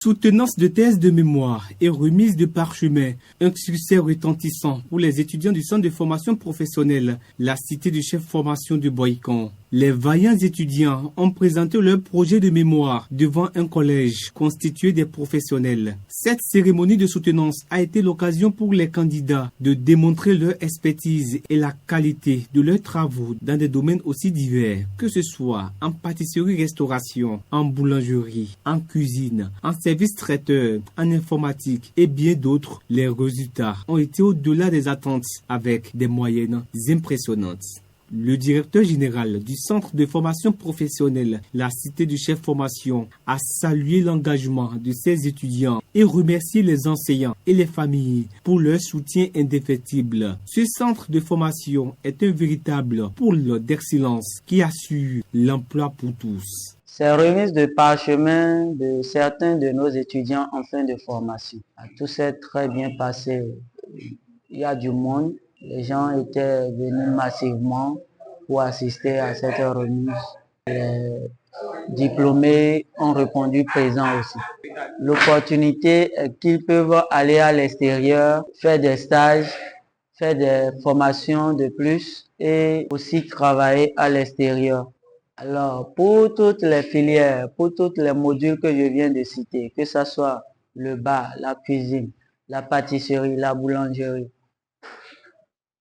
Soutenance de thèse de mémoire et remise de parchemin, un succès retentissant pour les étudiants du centre de formation professionnelle, la cité du chef formation de Boycon. Les vaillants étudiants ont présenté leur projet de mémoire devant un collège constitué des professionnels. Cette cérémonie de soutenance a été l'occasion pour les candidats de démontrer leur expertise et la qualité de leurs travaux dans des domaines aussi divers, que ce soit en pâtisserie-restauration, en boulangerie, en cuisine, en service traiteur, en informatique et bien d'autres. Les résultats ont été au-delà des attentes avec des moyennes impressionnantes. Le directeur général du centre de formation professionnelle, la cité du chef formation, a salué l'engagement de ses étudiants et remercié les enseignants et les familles pour leur soutien indéfectible. Ce centre de formation est un véritable pôle d'excellence qui assure l'emploi pour tous. Ces remises de parchemin de certains de nos étudiants en fin de formation. Tout s'est très bien passé. Il y a du monde. Les gens étaient venus massivement pour assister à cette remise. Les diplômés ont répondu présents aussi. L'opportunité est qu'ils peuvent aller à l'extérieur, faire des stages, faire des formations de plus et aussi travailler à l'extérieur. Alors, pour toutes les filières, pour tous les modules que je viens de citer, que ce soit le bar, la cuisine, la pâtisserie, la boulangerie,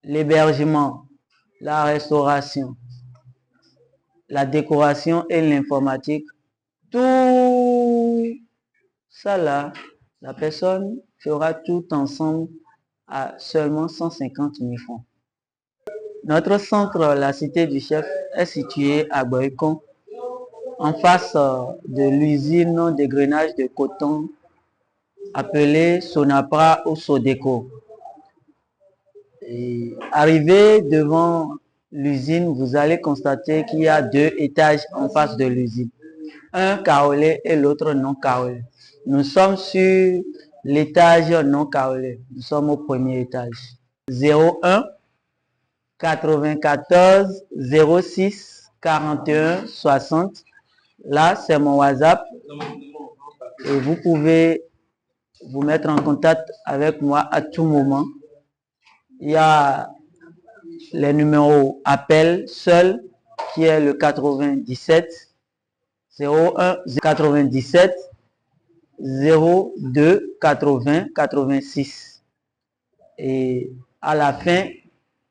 l'hébergement, la restauration, la décoration et l'informatique, tout ça là, la personne fera tout ensemble à seulement 150 000 francs. Notre centre, la cité du chef, est situé à Boycon, en face de l'usine d'égrenage de coton appelée Sonapra ou Sodeco. Et arrivé devant l'usine, vous allez constater qu'il y a 2 étages en face de l'usine. Un carrelé et l'autre non carrelé. Nous sommes sur l'étage non carrelé. Nous sommes au premier étage. 01 94 06 41 60. Là, c'est mon WhatsApp. Et vous pouvez vous mettre en contact avec moi à tout moment. Il y a les numéros appel seul qui est le 97 01 97 02 80 86. Et à la fin,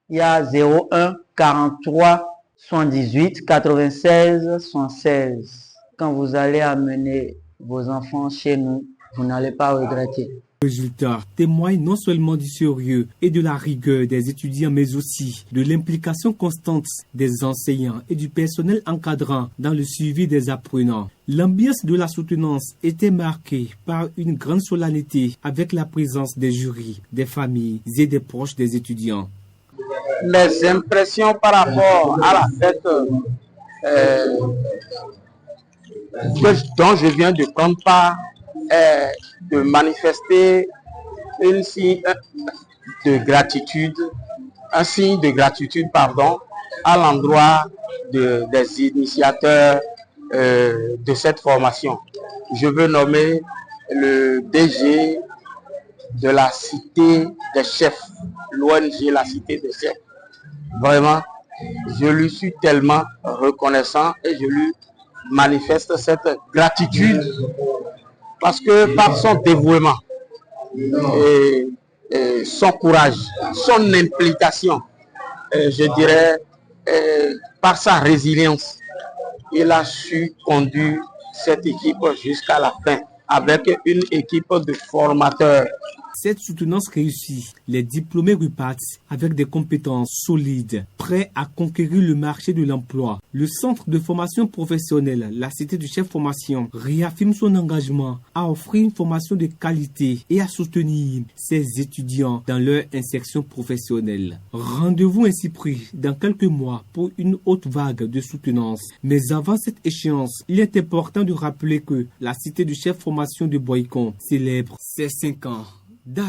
il y a 01 43 78 96 76. Quand vous allez amener vos enfants chez nous, vous n'allez pas regretter. Le résultat témoigne non seulement du sérieux et de la rigueur des étudiants, mais aussi de l'implication constante des enseignants et du personnel encadrant dans le suivi des apprenants. L'ambiance de la soutenance était marquée par une grande solennité avec la présence des jurys, des familles et des proches des étudiants. Les impressions par rapport à la fête dont je viens de prendre part est de manifester un signe de gratitude à l'endroit des initiateurs de cette formation. Je veux nommer le DG de la cité des chefs, l'ONG La Cité des Chefs. Vraiment, je lui suis tellement reconnaissant et je lui manifeste cette gratitude parce que par son dévouement et son courage, son implication, je dirais par sa résilience, il a su conduire cette équipe jusqu'à la fin avec une équipe de formateurs. Cette soutenance réussie, les diplômés repartent avec des compétences solides, prêts à conquérir le marché de l'emploi. Le centre de formation professionnelle, la cité du chef formation, réaffirme son engagement à offrir une formation de qualité et à soutenir ses étudiants dans leur insertion professionnelle. Rendez-vous ainsi pris dans quelques mois pour une autre vague de soutenance. Mais avant cette échéance, il est important de rappeler que la cité du chef formation de Boycon célèbre ses 5 ans d'âge.